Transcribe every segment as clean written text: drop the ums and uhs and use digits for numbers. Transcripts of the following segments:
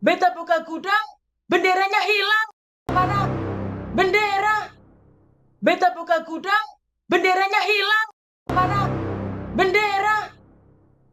Beta buka gudang, benderanya hilang. Mana? Bendera. Beta buka gudang, benderanya hilang. Mana? Bendera.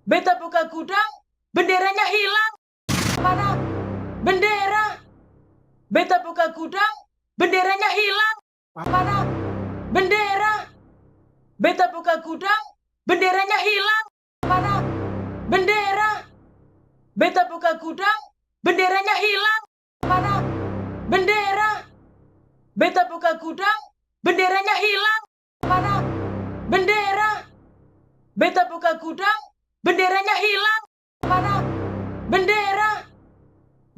Beta buka gudang, benderanya hilang. Mana? Bendera. Beta buka gudang, benderanya hilang. Mana? Bendera. Beta buka gudang, benderanya hilang. Mana? Bendera. Beta buka gudang, benderanya hilang. Mana? Bendera. Beta buka gudang, benderanya hilang. Mana? Bendera. Beta buka gudang, benderanya hilang. Mana? Bendera. Beta buka gudang, benderanya hilang. Mana? Bendera.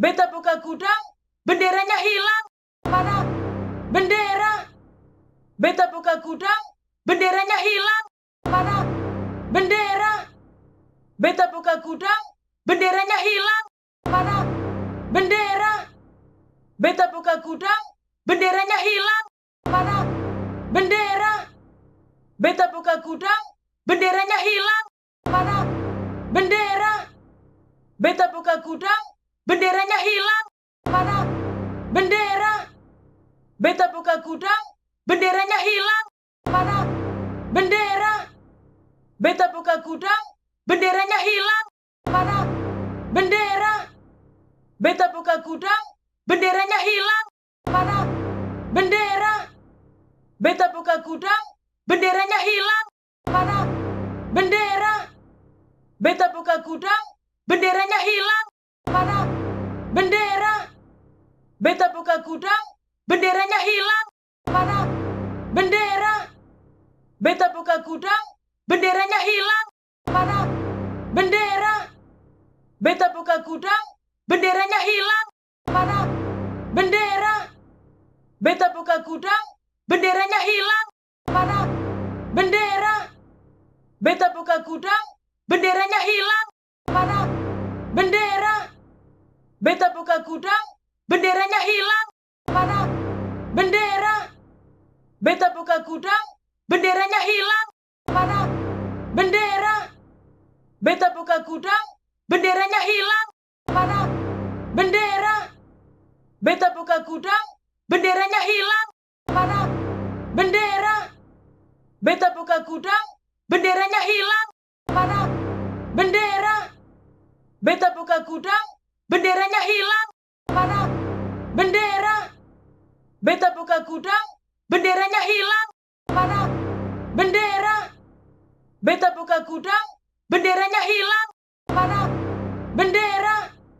Beta buka gudang, benderanya hilang. Mana? Bendera. Beta buka gudang, benderanya hilang. Mana? Bendera. Beta buka gudang, benderanya hilang. Mana? Bendera. Beta buka gudang, benderanya hilang. Mana? Bendera. Beta buka gudang, benderanya hilang. Mana? Bendera. Beta buka gudang, benderanya hilang. Mana? Bendera. Beta buka gudang, benderanya hilang. Mana? Bendera. Beta buka gudang, benderanya hilang. Mana? Bendera. Beta buka gudang, benderanya hilang. Mana? Bendera. Beta buka gudang, benderanya hilang. Mana? Bendera. Beta buka gudang, benderanya hilang. Mana? Bendera. Beta buka gudang, benderanya hilang. Mana? Bendera. Beta buka gudang, benderanya hilang. Mana? Bendera. Beta buka gudang, benderanya hilang. Mana? Bendera. Beta buka gudang, benderanya hilang. Mana? Bendera. Beta buka gudang, benderanya hilang. Mana? Bendera. Beta buka gudang, benderanya hilang. Mana? Bendera. Beta buka gudang, benderanya hilang. Mana? Bendera. Beta buka gudang, benderanya hilang. Mana? Bendera. Beta buka gudang, benderanya hilang. Mana? Bendera. Beta buka gudang, benderanya hilang. Mana? Bendera. Beta buka gudang, benderanya hilang. Mana? Bendera. Beta buka gudang, benderanya hilang. Mana? Bendera. Beta buka gudang, benderanya hilang. Mana? Bendera. Beta buka gudang, benderanya hilang. Mana? Bendera. Beta buka gudang, benderanya hilang. Mana? Bendera.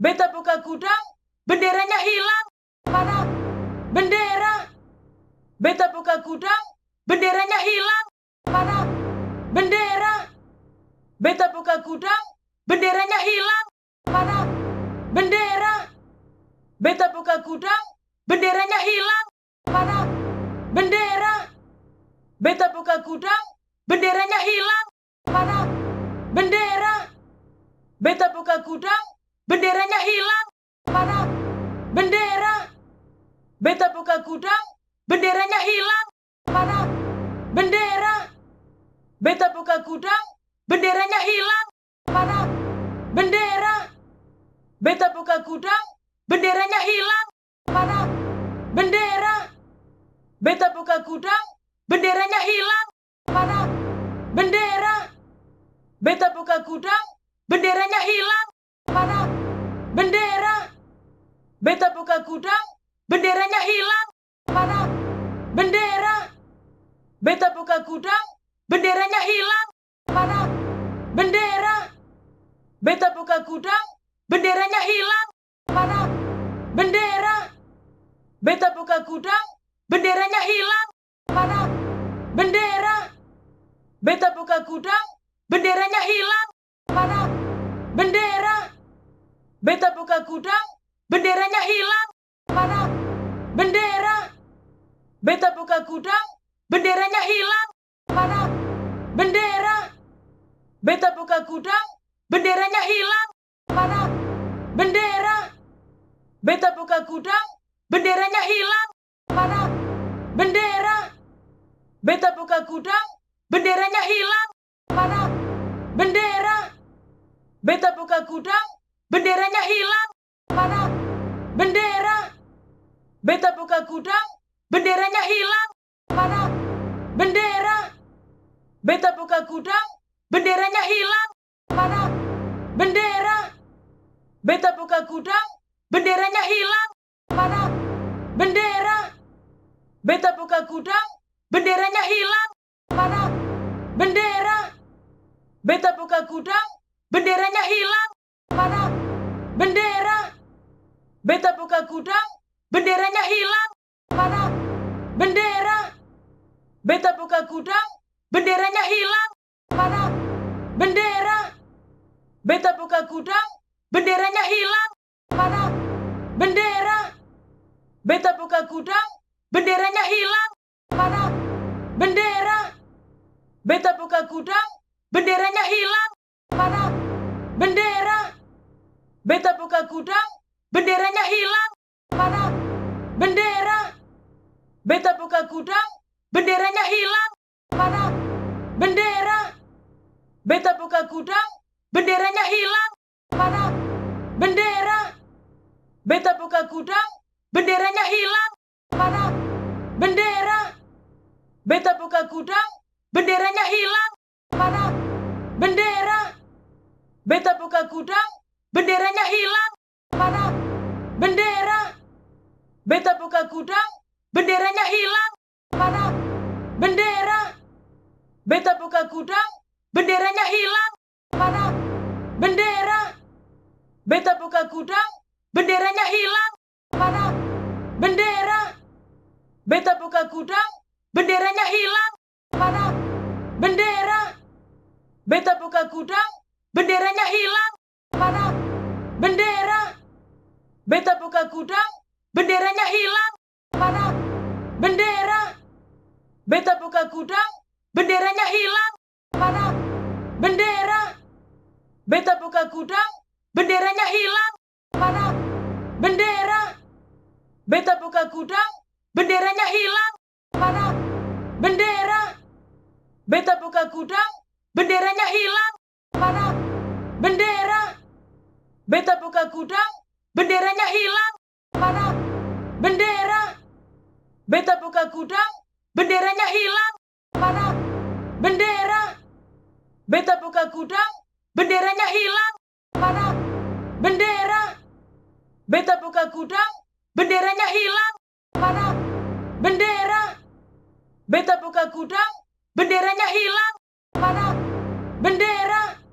Beta buka gudang, benderanya hilang. Mana? Bendera. Beta buka gudang, benderanya hilang. Mana? Bendera. Beta buka gudang, benderanya hilang. Mana? Bendera. Beta buka gudang, benderanya hilang. Mana? Bendera. Beta buka gudang, benderanya hilang. Mana? Bendera. Beta buka gudang, benderanya hilang. Mana? Bendera. Beta buka gudang, benderanya hilang. Mana? Bendera. Beta buka gudang, benderanya hilang. Mana? Bendera. Beta buka gudang, benderanya hilang. Mana? Bendera. Beta buka gudang, benderanya hilang. Mana? Bendera. Beta buka gudang, benderanya hilang. Mana? Bendera. Beta buka gudang, benderanya hilang. Mana? Bendera. Beta buka gudang, benderanya hilang. Mana? Bendera. Beta buka gudang, benderanya hilang. Mana? Bendera. Beta buka gudang, benderanya hilang. Mana? Bendera. Beta buka gudang, benderanya hilang. Mana? Bendera. Beta buka gudang, benderanya hilang. Mana? Bendera. Beta buka gudang, benderanya hilang. Mana? Bendera. Beta buka gudang, benderanya hilang. Bendera. Beta buka gudang, benderanya hilang. Mana? Bendera. Beta buka gudang, benderanya hilang. Mana? Bendera. Beta buka gudang, benderanya hilang. Mana? Bendera. Beta buka gudang, benderanya hilang. Mana? Bendera. Beta buka gudang, benderanya hilang. Mana? Bendera. Beta buka gudang, benderanya hilang. Mana? Bendera. Beta buka gudang, benderanya hilang. Mana? Bendera. Beta buka gudang, benderanya hilang. Mana? Bendera. Beta buka gudang, benderanya hilang. Mana? Bendera. Beta buka gudang, benderanya hilang. Mana? Bendera. Beta buka gudang, benderanya hilang. Mana? Bendera. Beta buka gudang, benderanya hilang. Mana? Bendera. Beta buka gudang, benderanya hilang. Mana? Bendera. Beta buka gudang, benderanya hilang. Mana? Bendera. Beta buka gudang, benderanya hilang. Mana? Bendera. Beta buka gudang, benderanya hilang. Mana? Bendera. Beta buka gudang, benderanya hilang. Mana? Bendera. Beta buka gudang, benderanya hilang. Mana? Bendera. Beta buka gudang, benderanya hilang. Mana? Bendera. Beta buka gudang, benderanya hilang. Mana? Bendera. Beta buka gudang, benderanya hilang. Mana? Bendera. Beta buka gudang, benderanya hilang. Mana? Bendera. Beta buka gudang, benderanya hilang. Mana? Bendera. Beta buka gudang, benderanya hilang. Mana? Bendera. Beta buka gudang, benderanya hilang. Mana? Bendera. Beta buka gudang, benderanya hilang. Mana? Bendera. Beta buka gudang, benderanya hilang. Mana? Bendera. Beta buka gudang, benderanya hilang. Mana? Bendera. Beta buka gudang, benderanya hilang. Mana? Bendera. Beta buka gudang, benderanya hilang. Mana? Bendera. Beta buka gudang, benderanya hilang. Mana? Bendera. Beta buka gudang, benderanya hilang. Mana? Bendera. Beta buka gudang, benderanya hilang. Mana? Bendera. Beta buka gudang, benderanya hilang. Mana? Bendera.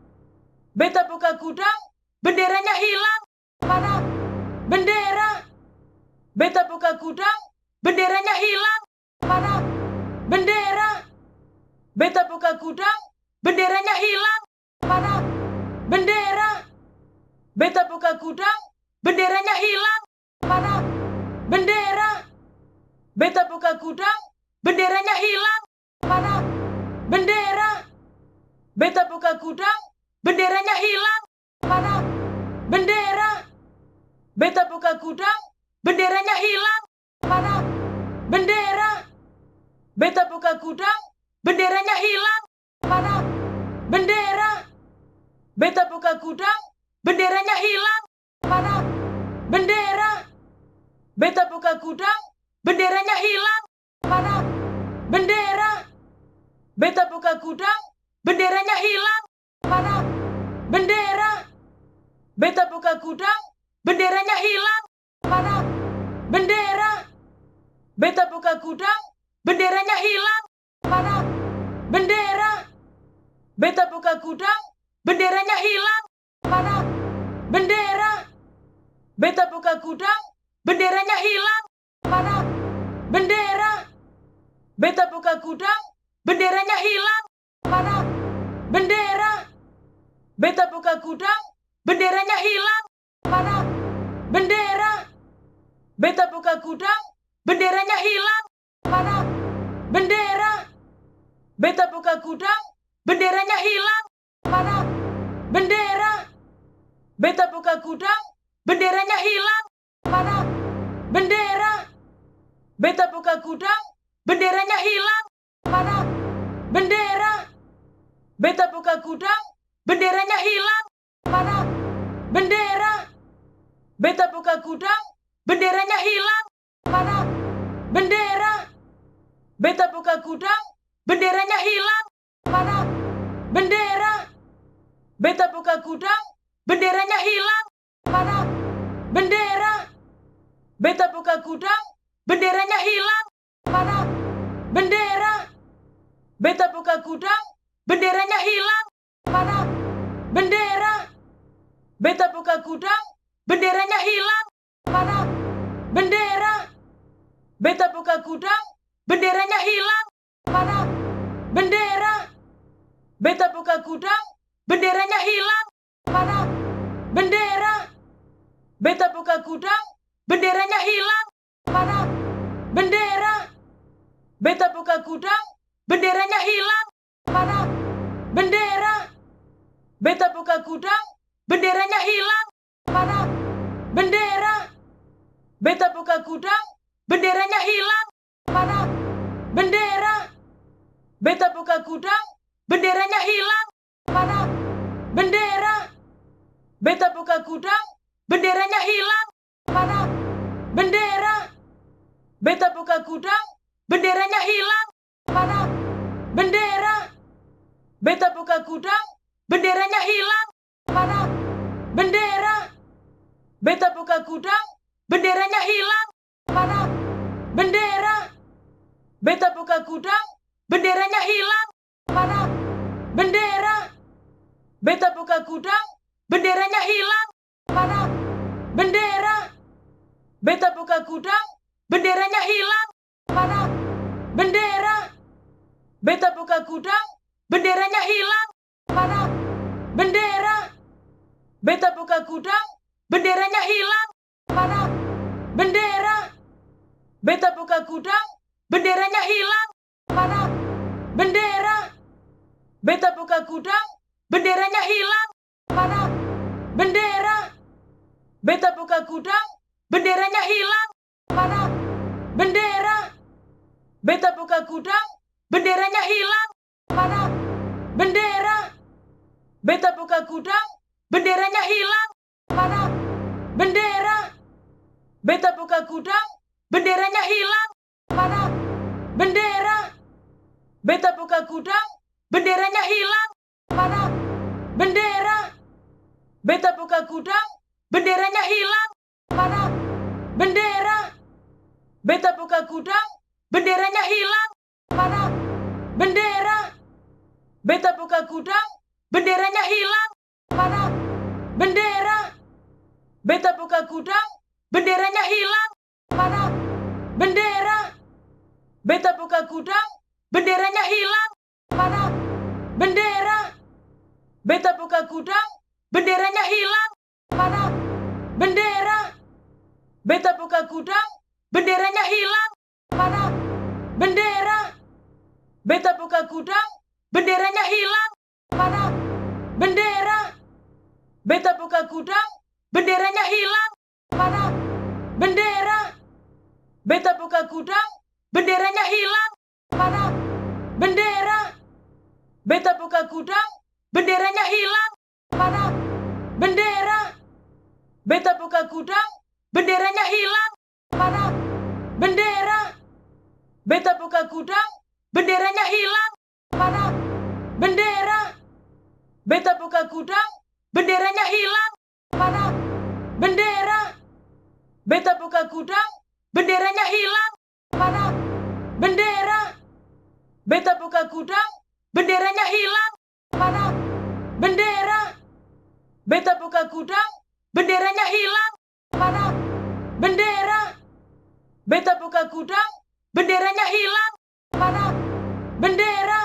Beta buka gudang, benderanya hilang. Mana? Bendera. Beta buka gudang, benderanya hilang. Mana? Bendera. Beta buka gudang, benderanya hilang. Mana? Bendera. Beta buka gudang, benderanya hilang. Mana? Bendera. Beta buka gudang, benderanya hilang. Mana? Bendera. Beta buka gudang, benderanya hilang. Mana? Bendera. Beta buka gudang, benderanya hilang. Mana? Bendera. Beta buka gudang, benderanya hilang. Mana? Bendera. Beta buka gudang, benderanya hilang. Mana? Bendera. Beta buka gudang, benderanya hilang. Mana? Bendera. Beta buka gudang, benderanya hilang. Mana? Bendera. Beta buka gudang, benderanya hilang. Mana? Bendera. Beta buka gudang, benderanya hilang. Mana? Bendera. Beta buka gudang, benderanya hilang. Mana? Bendera. Beta buka gudang, benderanya hilang. Mana? Bendera. Beta buka gudang, benderanya hilang. Mana? Bendera. Beta buka gudang, benderanya hilang. Mana? Bendera. Beta buka gudang, benderanya hilang. Mana? Bendera. Beta buka gudang, benderanya hilang. Mana? Bendera. Beta buka gudang, benderanya hilang. Mana? Bendera. Beta buka gudang, benderanya hilang. Mana? Bendera. Beta buka gudang, benderanya hilang. Mana? Bendera. Beta buka gudang, benderanya hilang. Mana? Bendera. Beta buka gudang, benderanya hilang. Mana? Bendera. Beta buka gudang, benderanya hilang. Mana? Bendera. Beta buka gudang, benderanya hilang. Mana? Bendera. Beta buka gudang, benderanya hilang. Mana? Bendera. Beta buka gudang, benderanya hilang. Mana? Bendera. Beta buka gudang, benderanya hilang. Mana? Bendera. Beta buka gudang, benderanya hilang. Mana? Bendera. Beta buka gudang, benderanya hilang. Mana? Bendera. Beta buka gudang, benderanya hilang. Mana? Bendera. Beta buka gudang, benderanya hilang. Mana? Bendera. Beta buka gudang, benderanya hilang. Mana? Bendera. Beta buka gudang, benderanya hilang. Mana? Bendera. Beta buka gudang, benderanya hilang. Mana? Bendera. Beta buka gudang, benderanya hilang. Mana? Bendera. Beta buka gudang, benderanya hilang. Mana? Bendera. Beta buka gudang, benderanya hilang. Mana? Bendera. Beta buka gudang, benderanya hilang. Mana? Bendera. Beta buka gudang, benderanya hilang. Mana? Bendera. Beta buka gudang, benderanya hilang. Mana? Bendera. Beta buka gudang, benderanya hilang. Mana? Bendera. Beta buka gudang, benderanya hilang. Mana? Bendera. Beta buka gudang, benderanya hilang. Mana? Bendera. Beta buka gudang, benderanya hilang. Mana? Bendera. Beta buka gudang, benderanya hilang. Mana? Bendera. Beta buka gudang, benderanya hilang. Mana? Bendera. Beta buka gudang, benderanya hilang. Mana? Bendera. Beta buka gudang, benderanya hilang. Mana? Bendera. Beta buka gudang, benderanya hilang. Mana? Bendera. Beta buka gudang, benderanya hilang. Mana? Bendera. Beta buka gudang, benderanya hilang. Mana? Bendera. Beta buka gudang, benderanya hilang. Mana? Bendera. Beta buka gudang, benderanya hilang. Mana? Bendera. Beta buka gudang, benderanya hilang. Mana? Bendera. Beta buka gudang, benderanya hilang. Mana? Bendera. Beta buka gudang, benderanya hilang. Mana? Bendera. Beta buka gudang, benderanya hilang. Mana? Bendera. Beta buka gudang, benderanya hilang. Mana? Bendera. Beta buka gudang, benderanya hilang. Mana? Bendera. Beta buka gudang, benderanya hilang. Mana? Bendera. Beta buka gudang, benderanya hilang. Mana? Bendera. Beta buka gudang, benderanya hilang. Mana? Bendera. Beta buka gudang, benderanya hilang. Mana? Bendera. Beta buka gudang, benderanya hilang. Mana? Bendera. Beta buka gudang, benderanya hilang. Mana? Bendera.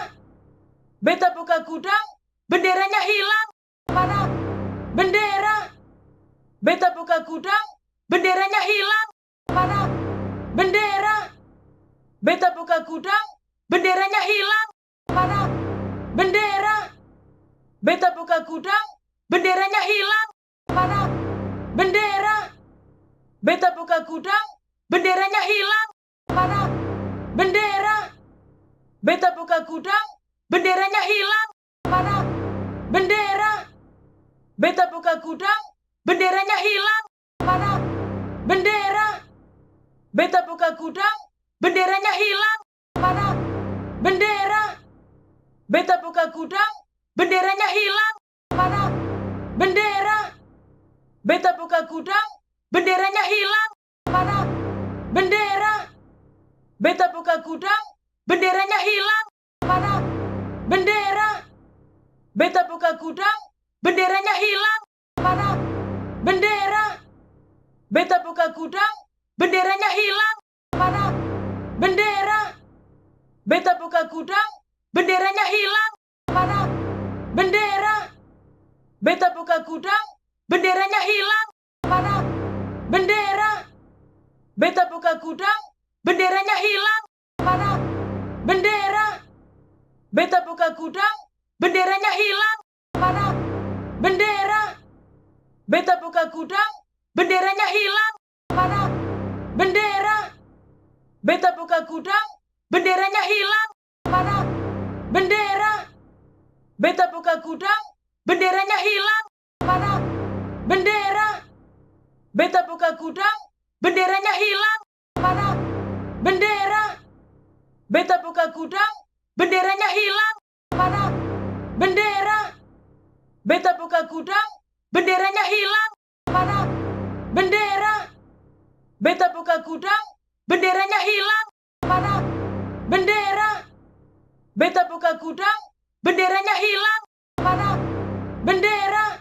Beta buka gudang, benderanya hilang. Mana? Bendera. Beta buka gudang, benderanya hilang. Mana? Bendera. Beta buka gudang, benderanya hilang. Mana? Bendera. Beta buka gudang, benderanya hilang. Mana? Bendera. Beta buka gudang, benderanya hilang. Mana? Bendera. Beta buka gudang, benderanya hilang. Mana? Bendera. Beta buka gudang, benderanya hilang. Mana? Bendera. Beta buka gudang, benderanya hilang. Mana? Bendera. Beta buka gudang, benderanya hilang. Mana? Bendera. Beta buka gudang, benderanya hilang. Mana? Bendera. Beta buka gudang, benderanya hilang. Mana? Bendera. Beta buka gudang, benderanya hilang. Mana? Bendera. Beta buka gudang, benderanya hilang. Mana? Bendera. Beta buka gudang, benderanya hilang. Mana? Bendera. Beta buka gudang, benderanya hilang. Mana? Bendera. Beta buka gudang, benderanya hilang. Mana? Bendera. Beta buka gudang, benderanya hilang. Mana? Bendera. Beta buka gudang, benderanya hilang. Mana? Bendera. Beta buka gudang, benderanya hilang. Mana? Bendera. Beta buka gudang, benderanya hilang. Mana? Bendera. Beta buka gudang, benderanya hilang. Mana? Bendera. Beta buka gudang, benderanya hilang. Mana? Bendera. Beta buka gudang, benderanya hilang. Mana? Bendera. Beta buka gudang, benderanya hilang. Mana? Bendera. Beta buka gudang, benderanya hilang. Mana? Bendera. Beta buka gudang, benderanya hilang. Mana? Bendera. Beta buka gudang, benderanya hilang. Mana? Bendera.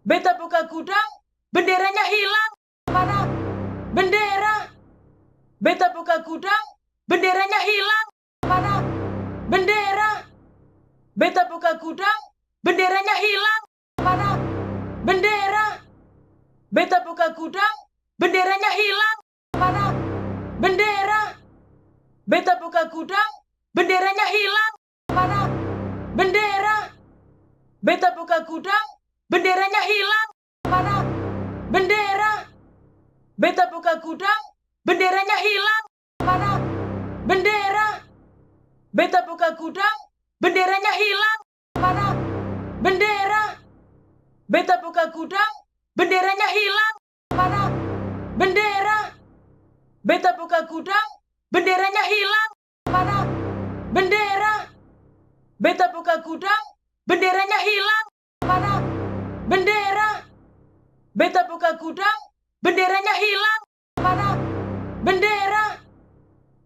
Beta buka gudang, benderanya hilang. Mana? Bendera. Beta buka gudang, benderanya hilang. Mana? Bendera. Beta buka gudang, benderanya hilang. Mana? Bendera. Beta buka gudang, benderanya hilang. Mana? Bendera. Beta buka gudang, benderanya hilang. Mana? Bendera. Beta buka gudang, benderanya hilang. Mana? Bendera. Beta buka gudang, benderanya hilang. Mana? Bendera. Beta buka gudang, benderanya hilang. Mana? Bendera. Beta buka gudang, benderanya hilang. Mana? Bendera. Beta buka gudang, benderanya hilang. Mana? Bendera. Beta buka gudang, benderanya hilang. Mana? Bendera. Beta buka gudang, benderanya hilang. Mana? Bendera.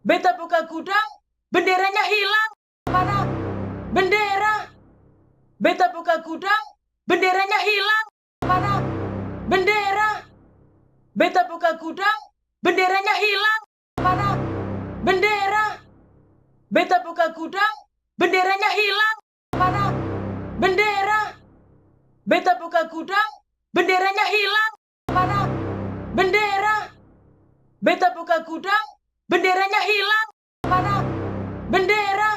Beta buka gudang, benderanya hilang. Mana? Bendera. Beta buka gudang, benderanya hilang. Mana? Bendera. Beta buka gudang, benderanya hilang. Mana? Bendera. Beta buka gudang, benderanya hilang. Mana? Bendera. Beta buka gudang, benderanya hilang. Mana? Bendera. Beta buka gudang, benderanya hilang. Mana? Bendera.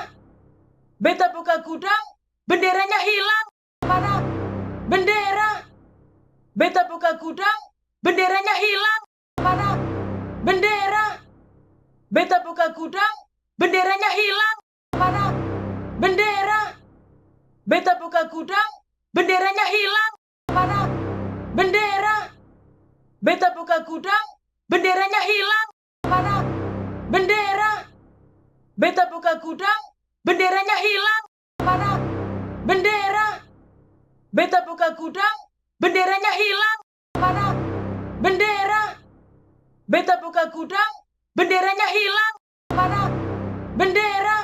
Beta buka gudang, benderanya hilang. Mana? Bendera. Beta buka gudang, benderanya hilang. Mana? Bendera. Beta buka gudang, benderanya hilang. Mana? Bendera. Beta buka gudang, benderanya hilang. Mana? Bendera. Beta buka gudang, benderanya hilang. Mana? Bendera. Beta buka gudang, benderanya hilang. Mana? Bendera.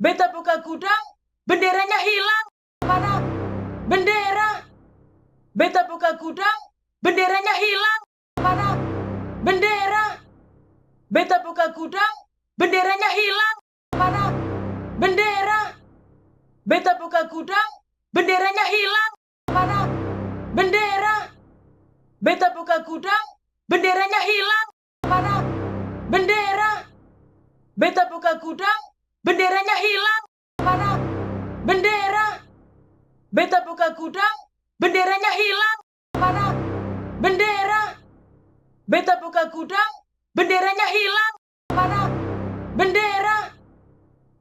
Beta buka gudang, benderanya hilang. Mana? Bendera. Beta buka gudang, benderanya hilang. Mana? Bendera. Beta buka gudang, benderanya hilang. Mana? Bendera. Beta buka gudang, benderanya hilang. Mana? Bendera. Beta buka gudang, benderanya hilang. Mana? Bendera. Beta buka gudang, benderanya hilang. Mana? Bendera. Beta buka gudang, benderanya hilang. Mana? Bendera. Beta buka gudang, benderanya hilang. Mana? Bendera.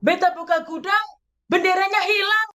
Beta buka gudang, benderanya hilang.